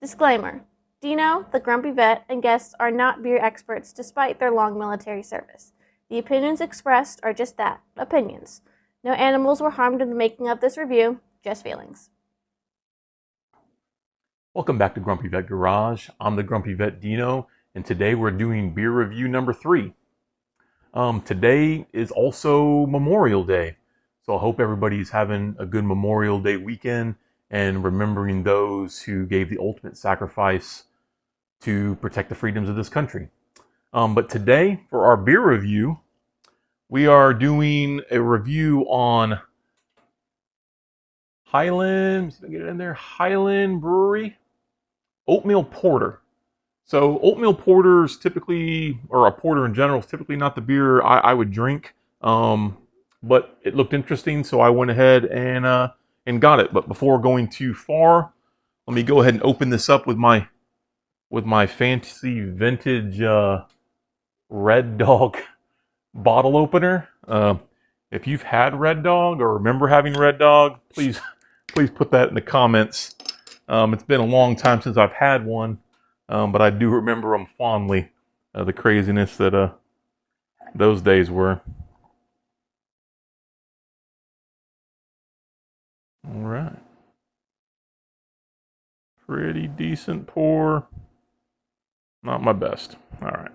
Disclaimer: Dino, the grumpy vet, and guests are not beer experts despite their long military service. The opinions expressed are just that, opinions. No animals were harmed in the making of this review, just feelings. Welcome back to Grumpy Vet Garage. I'm the Grumpy Vet Dino, and today we're doing beer review number 3. Today is also Memorial Day, so I hope everybody's having a good Memorial Day weekend and remembering those who gave the ultimate sacrifice to protect the freedoms of this country. But today, for our beer review, we are doing a review on Highland, get it in there, Highland Brewery, Oatmeal Porter. So Oatmeal Porters typically, or a porter in general, is typically not the beer I would drink. But it looked interesting, so I went ahead and got it. But before going too far, let me go ahead and open this up with my fancy vintage Red Dog bottle opener. If you've had Red Dog or remember having Red Dog, please put that in the comments. It's been a long time since I've had one, but I do remember them fondly. The craziness that those days were. All right. Pretty decent pour. Not my best. All right.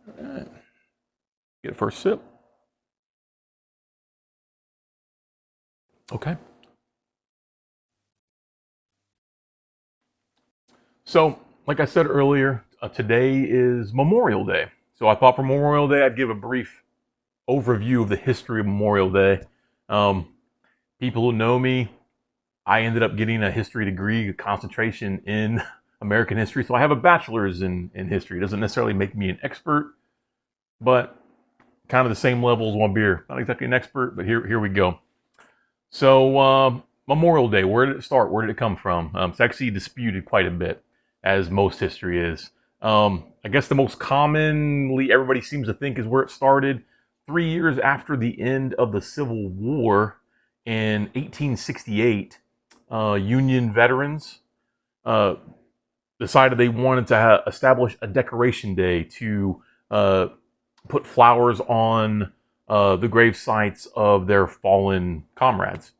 All right. Get a first sip. Okay. So, like I said earlier, today is Memorial Day. So I thought for Memorial Day I'd give a brief overview of the history of Memorial Day. People who know me, I ended up getting a history degree, a concentration in American history. So I have a bachelor's in history. It doesn't necessarily make me an expert, but kind of the same level as one beer. Not exactly an expert, but here we go. So Memorial Day, where did it start? Where did it come from? It's actually disputed quite a bit, as most history is. I guess the most commonly everybody seems to think is where it started. 3 years after the end of the Civil War in 1868, Union veterans decided they wanted to establish a decoration day to put flowers on the grave sites of their fallen comrades.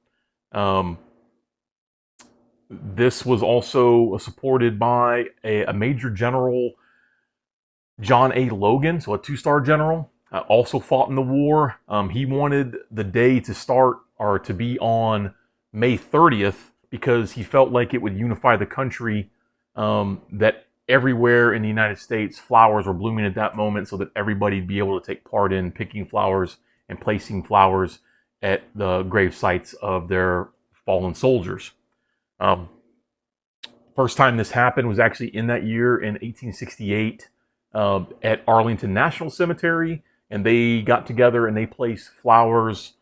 This was also supported by a Major General John A. Logan, so a 2-star general, also fought in the war. He wanted the day to start or to be on May 30th because he felt like it would unify the country, that everywhere in the United States flowers were blooming at that moment so that everybody'd be able to take part in picking flowers and placing flowers at the grave sites of their fallen soldiers. First time this happened was actually in that year in 1868 at Arlington National Cemetery, and they got together and they placed flowers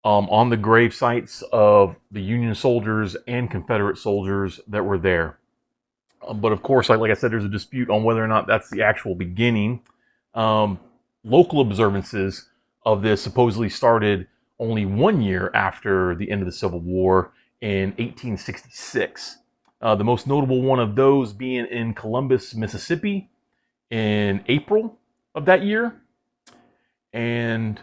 on the grave sites of the Union soldiers and Confederate soldiers that were there. But of course, like I said, there's a dispute on whether or not that's the actual beginning. Local observances of this supposedly started only 1 year after the end of the Civil War in 1866. The most notable one of those being in Columbus, Mississippi in April of that year. And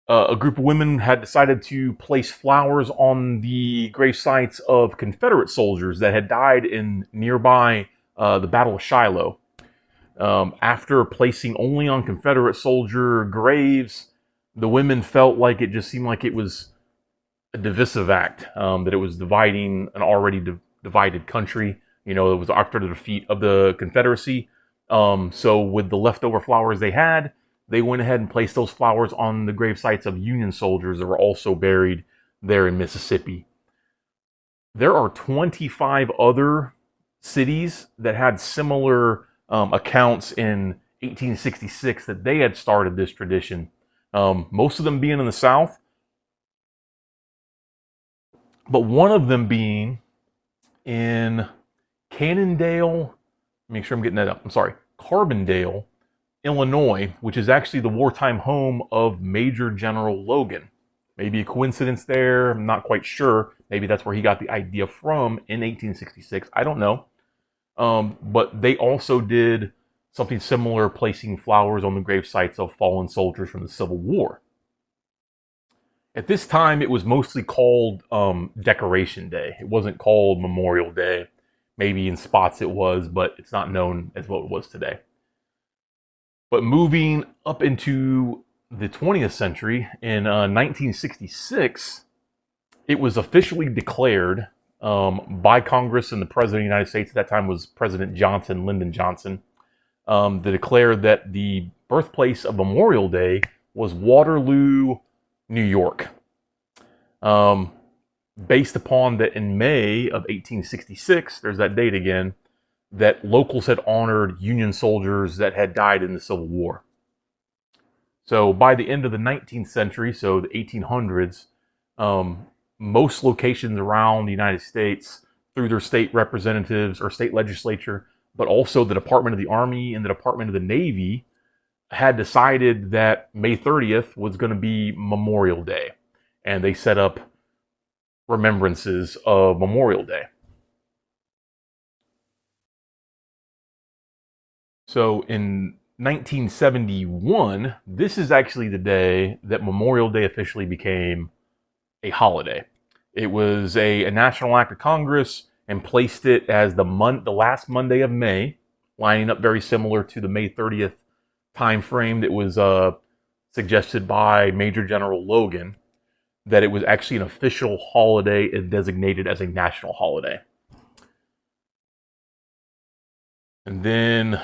a group of women had decided to place flowers on the grave sites of Confederate soldiers that had died in nearby the Battle of Shiloh. After placing only on Confederate soldier graves, the women felt like it just seemed like it was a divisive act, that it was dividing an already divided country. You know, it was after the defeat of the Confederacy. So with the leftover flowers they had, they went ahead and placed those flowers on the grave sites of Union soldiers that were also buried there in Mississippi. There are 25 other cities that had similar accounts in 1866 that they had started this tradition. Most of them being in the South, but one of them being in Carbondale, Illinois, which is actually the wartime home of Major General Logan. Maybe a coincidence there. I'm not quite sure. Maybe that's where he got the idea from in 1866. I don't know. But they also did something similar, placing flowers on the grave sites of fallen soldiers from the Civil War. At this time, it was mostly called Decoration Day. It wasn't called Memorial Day. Maybe in spots it was, but it's not known as what it was today. But moving up into the 20th century, in 1966, it was officially declared by Congress, and the President of the United States at that time was President Johnson, Lyndon Johnson, that declared that the birthplace of Memorial Day was Waterloo, New York. Based upon that in May of 1866, there's that date again, that locals had honored Union soldiers that had died in the Civil War. So by the end of the 19th century, so the 1800s, most locations around the United States, through their state representatives or state legislature, but also the Department of the Army and the Department of the Navy, had decided that May 30th was going to be Memorial Day. And they set up remembrances of Memorial Day. So in 1971, this is actually the day that Memorial Day officially became a holiday. It was a national act of Congress and placed it as the last Monday of May, lining up very similar to the May 30th time frame that was suggested by Major General Logan, that it was actually an official holiday and designated as a national holiday. And then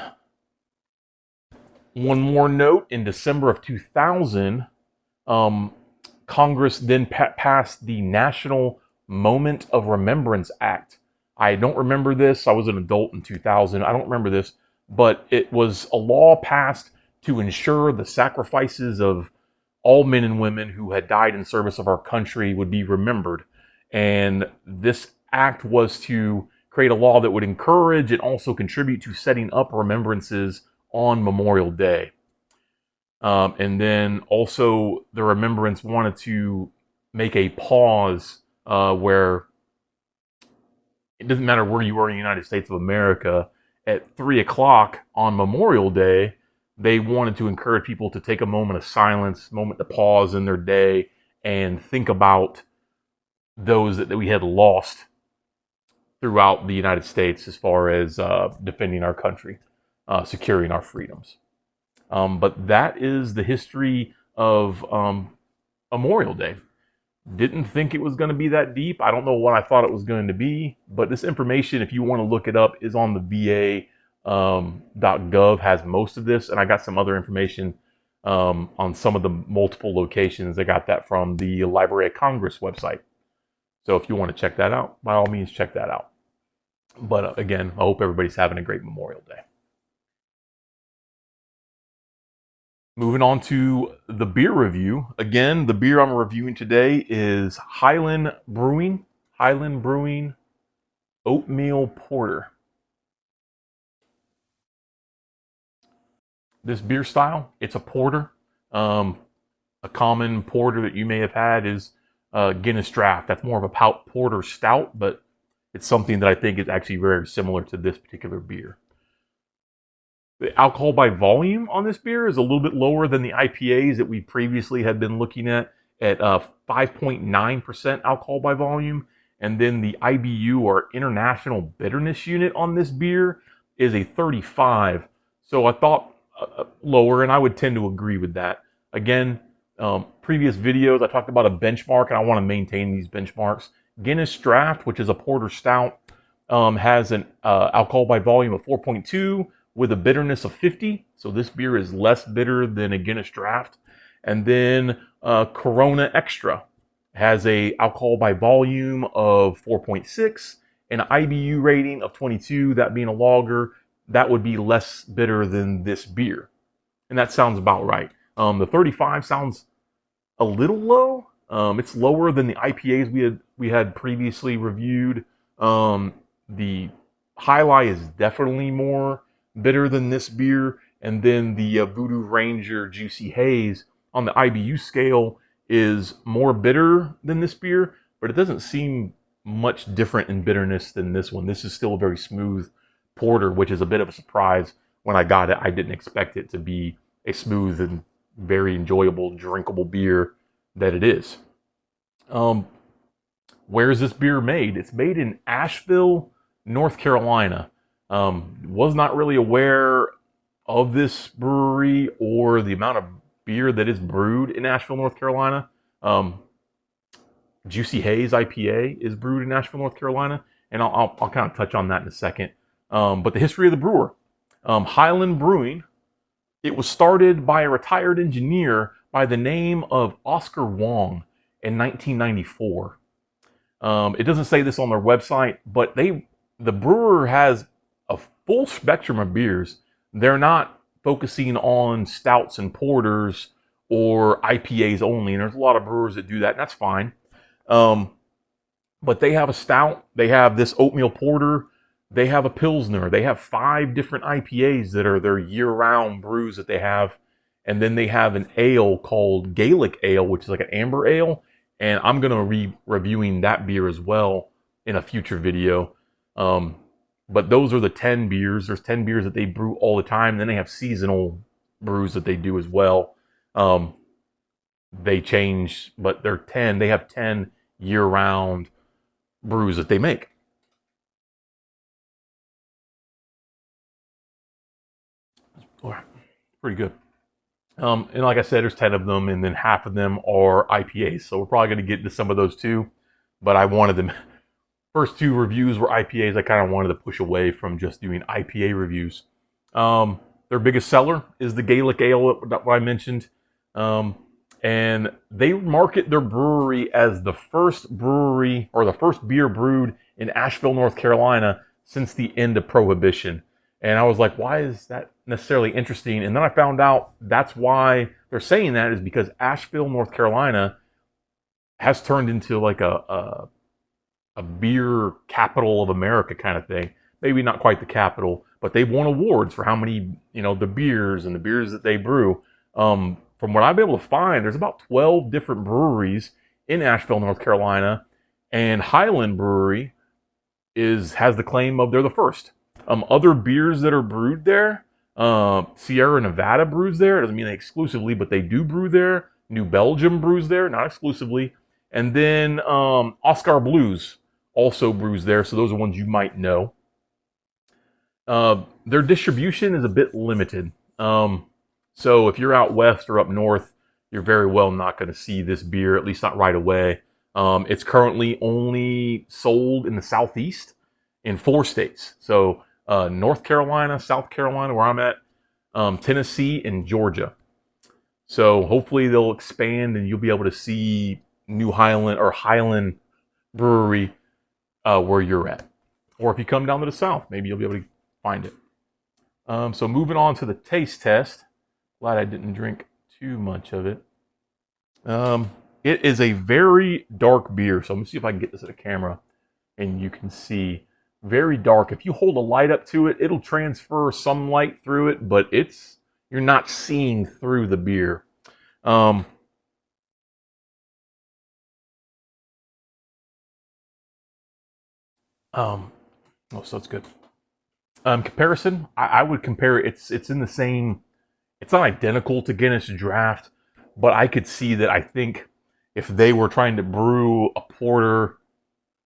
one more note, in December of 2000, Congress then passed the National Moment of Remembrance Act. I don't remember this. I was an adult in 2000. I don't remember this, but it was a law passed to ensure the sacrifices of all men and women who had died in service of our country would be remembered. And this act was to create a law that would encourage and also contribute to setting up remembrances on Memorial Day. And then also the remembrance wanted to make a pause where it doesn't matter where you are in the United States of America, at 3 o'clock on Memorial Day, they wanted to encourage people to take a moment of silence, moment to pause in their day and think about those that we had lost throughout the United States as far as defending our country, securing our freedoms. But that is the history of Memorial Day. Didn't think it was going to be that deep. I don't know what I thought it was going to be, but this information, if you want to look it up, is on the VA .gov, has most of this, and I got some other information on some of the multiple locations. I got that from the Library of Congress website. So if you want to check that out, by all means, check that out. But again, I hope everybody's having a great Memorial Day. Moving on to the beer review. Again, the beer I'm reviewing today is Highland Brewing Oatmeal Porter. This beer style, it's a porter. A common porter that you may have had is Guinness Draught. That's more of a porter stout, but it's something that I think is actually very similar to this particular beer. The alcohol by volume on this beer is a little bit lower than the IPAs that we previously had been looking at 5.9% alcohol by volume. And then the IBU, or International Bitterness Unit, on this beer is a 35. So I thought lower, and I would tend to agree with that. Again, previous videos I talked about a benchmark, and I want to maintain these benchmarks. Guinness Draught, which is a porter stout, has an alcohol by volume of 4.2 with a bitterness of 50. So this beer is less bitter than a Guinness Draught. And then Corona Extra has a alcohol by volume of 4.6, an IBU rating of 22, that being a lager. That would be less bitter than this beer. And that sounds about right. The 35 sounds a little low. It's lower than the IPAs we had previously reviewed. The Alai is definitely more bitter than this beer. And then the Voodoo Ranger Juicy Haze on the IBU scale is more bitter than this beer, but it doesn't seem much different in bitterness than this one. This is still a very smooth porter, which is a bit of a surprise. When I got it, I didn't expect it to be a smooth and very enjoyable, drinkable beer that it is. Where is this beer made? It's made in Asheville, North Carolina. Was not really aware of this brewery or the amount of beer that is brewed in Asheville, North Carolina. Juicy Haze IPA is brewed in Asheville, North Carolina, and I'll kind of touch on that in a second. But the history of the brewer, Highland Brewing, it was started by a retired engineer by the name of Oscar Wong in 1994. It doesn't say this on their website, but the brewer has a full spectrum of beers. They're not focusing on stouts and porters or IPAs only, and there's a lot of brewers that do that, and that's fine. But they have a stout, they have this oatmeal porter, they have a pilsner, they have 5 different IPAs that are their year-round brews that they have, and then they have an ale called Gaelic Ale, which is like an amber ale, and I'm going to be reviewing that beer as well in a future video. But those are the 10 beers. There's 10 beers that they brew all the time. And then they have seasonal brews that they do as well. They change, but they're 10. They have 10 year-round brews that they make. Pretty good. And like I said, there's 10 of them, and then half of them are IPAs. So we're probably going to get into some of those too. But I wanted them. First 2 reviews were IPAs. I kind of wanted to push away from just doing IPA reviews. Their biggest seller is the Gaelic Ale that I mentioned. And they market their brewery as the first brewery or the first beer brewed in Asheville, North Carolina since the end of Prohibition. And I was like, why is that necessarily interesting? And then I found out that's why they're saying that is because Asheville, North Carolina has turned into like a beer capital of America kind of thing. Maybe not quite the capital, but they've won awards for how many, the beers and the beers that they brew. From what I've been able to find, there's about 12 different breweries in Asheville, North Carolina, and Highland Brewery has the claim of they're the first. Other beers that are brewed there, Sierra Nevada brews there. It doesn't mean they exclusively, but they do brew there. New Belgium brews there, not exclusively. And then Oscar Blues also brews there, so those are ones you might know. Their distribution is a bit limited. So if you're out west or up north, you're very well not going to see this beer, at least not right away. It's currently only sold in the Southeast in 4 states. So North Carolina, South Carolina, where I'm at, Tennessee, and Georgia. So hopefully they'll expand and you'll be able to see New Highland or Highland Brewery where you're at. Or if you come down to the South, maybe you'll be able to find it. So moving on to the taste test. Glad I didn't drink too much of it. It is a very dark beer. So let me see if I can get this at a camera and you can see. Very dark. If you hold a light up to it, it'll transfer some light through it, but you're not seeing through the beer. Oh, so it's good. Comparison, I would compare it. It's in the same. It's not identical to Guinness Draught, but I could see that. I think if they were trying to brew a porter,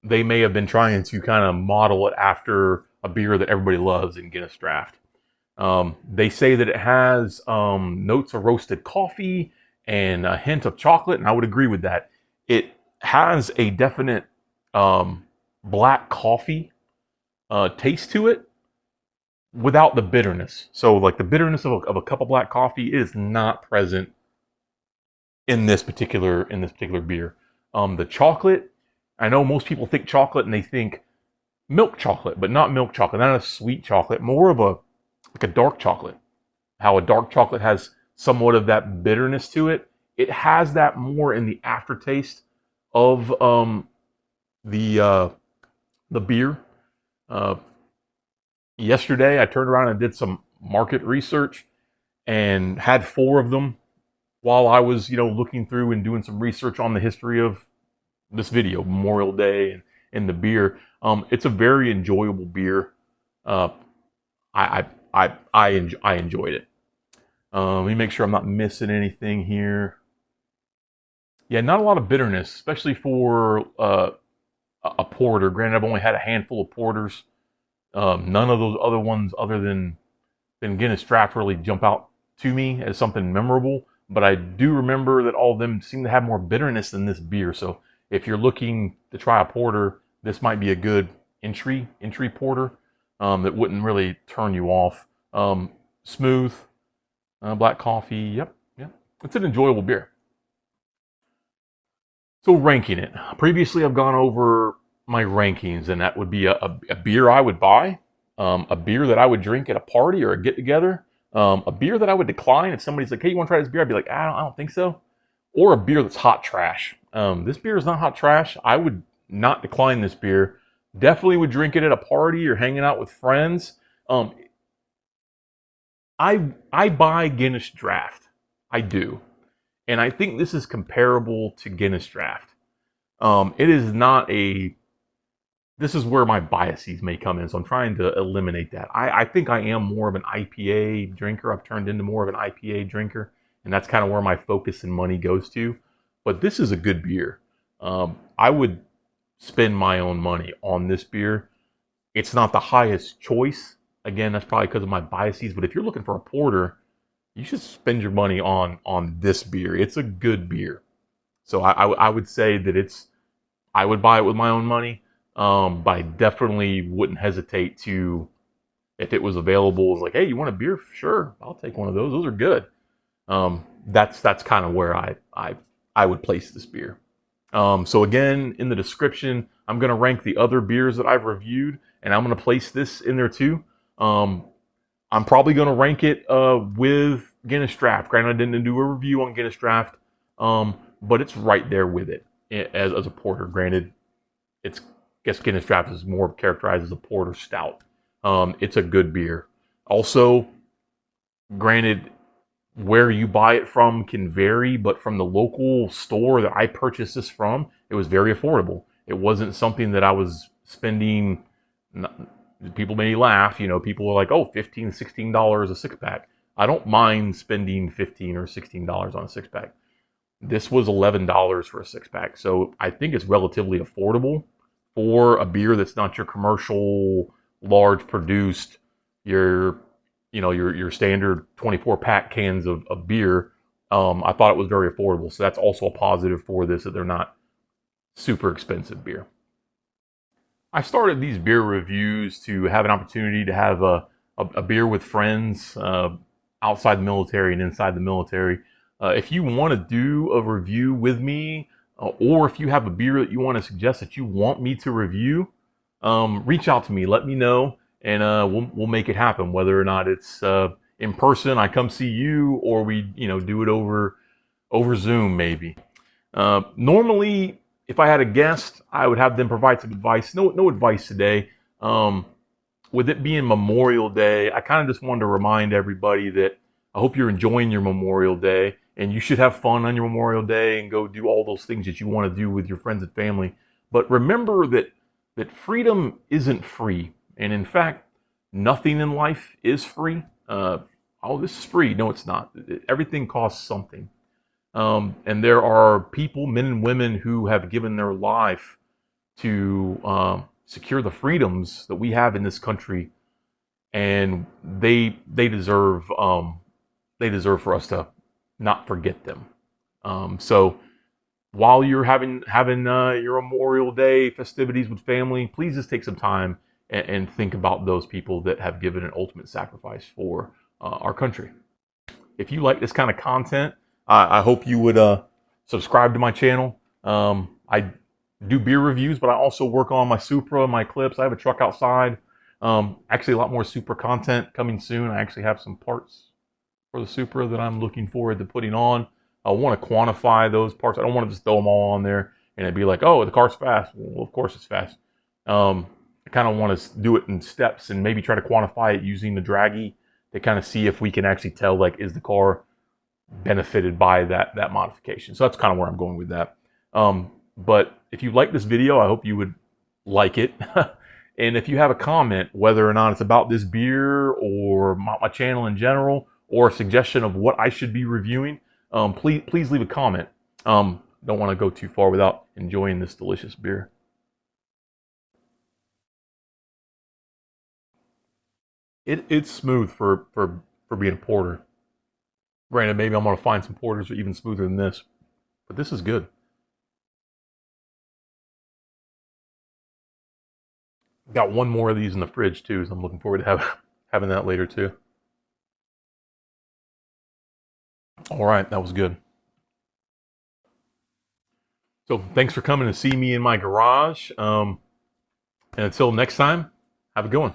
they may have been trying to kind of model it after a beer that everybody loves in Guinness Draught. They say that it has notes of roasted coffee and a hint of chocolate, and I would agree with that. It has a definite black coffee taste to it without the bitterness. So like the bitterness of a cup of black coffee is not present in this particular beer. The chocolate, I know most people think chocolate and they think milk chocolate, but not milk chocolate, not a sweet chocolate, more of a dark chocolate. How a dark chocolate has somewhat of that bitterness to it. It has that more in the aftertaste of the beer. Yesterday, I turned around and did some market research and had 4 of them while I was, looking through and doing some research on the history of this video, Memorial Day and the beer. It's a very enjoyable beer. Uh, I enjoyed it. Let me make sure I'm not missing anything here. Yeah, not a lot of bitterness, especially for a porter. Granted, I've only had a handful of porters. None of those other ones, other than Guinness Draught, really jump out to me as something memorable. But I do remember that all of them seem to have more bitterness than this beer. So if you're looking to try a porter, this might be a good entry porter that wouldn't really turn you off. Smooth, black coffee. Yep. It's an enjoyable beer. So ranking it. Previously, I've gone over my rankings, and that would be a beer I would buy, a beer that I would drink at a party or a get-together, a beer that I would decline if somebody's like, hey, you want to try this beer? I'd be like, I don't think so. Or a beer that's hot trash. This beer is not hot trash. I would not decline this beer. Definitely would drink it at a party or hanging out with friends. I buy Guinness Draught. I do. And I think this is comparable to Guinness Draught. It is not a... This is where my biases may come in, so I'm trying to eliminate that. I think I am more of an IPA drinker. I've turned into more of an IPA drinker, and that's kind of where my focus and money goes to. But this is a good beer. I would spend my own money on this beer. It's not the highest choice. Again, that's probably because of my biases, but if you're looking for a porter, you should spend your money on this beer. It's a good beer. So I would say that I would buy it with my own money. But I definitely wouldn't hesitate to, if it was available, it's like, hey, you want a beer? Sure, I'll take one of those. Those are good. That's kind of where I would place this beer. So again, in the description, I'm going to rank the other beers that I've reviewed, and I'm going to place this in there too. I'm probably going to rank it with Guinness Draught. Granted, I didn't do a review on Guinness Draught, but it's right there with it as a porter. Granted, I guess Guinness Draught is more characterized as a porter stout. It's a good beer. Also, granted, where you buy it from can vary, but from the local store that I purchased this from, it was very affordable. It wasn't something that I was spending... People may laugh, people are like, oh, $15, $16 a six-pack. I don't mind spending $15 or $16 on a six-pack. This was $11 for a six-pack, so I think it's relatively affordable for a beer that's not your commercial, large produced, your standard 24-pack cans of beer. I thought it was very affordable, so that's also a positive for this, that they're not super expensive beer. I started these beer reviews to have an opportunity to have a beer with friends outside the military and inside the military. If you want to do a review with me, or if you have a beer that you want to suggest that you want me to review, reach out to me. Let me know, and we'll make it happen. Whether or not it's in person, I come see you, or we do it over Zoom maybe. Normally, if I had a guest, I would have them provide some advice. No advice today. With it being Memorial Day, I kind of just wanted to remind everybody that I hope you're enjoying your Memorial Day, and you should have fun on your Memorial Day and go do all those things that you want to do with your friends and family. But remember that freedom isn't free, and in fact, nothing in life is free. This is free. No, it's not. Everything costs something. And there are people, men and women, who have given their life to secure the freedoms that we have in this country, and they deserve for us to not forget them. So while you're having your Memorial Day festivities with family, please just take some time and think about those people that have given an ultimate sacrifice for our country. If you like this kind of content, I hope you would subscribe to my channel. I do beer reviews, but I also work on my Supra, my clips. I have a truck outside. Actually, a lot more Supra content coming soon. I actually have some parts for the Supra that I'm looking forward to putting on. I want to quantify those parts. I don't want to just throw them all on there and it'd be like, oh, the car's fast. Well, of course it's fast. I kind of want to do it in steps and maybe try to quantify it using the Draggy to kind of see if we can actually tell, like, is the car benefited by that modification. So that's kind of where I'm going with that. But if you like this video, I hope you would like it. And if you have a comment, whether or not it's about this beer or my channel in general, or a suggestion of what I should be reviewing, please leave a comment. Don't want to go too far without enjoying this delicious beer. It's smooth for being a porter. Granted, maybe I'm gonna find some porters that are even smoother than this, but this is good. Got one more of these in the fridge too, so I'm looking forward to having that later too. All right, that was good. So thanks for coming to see me in my garage. And until next time, have a good one.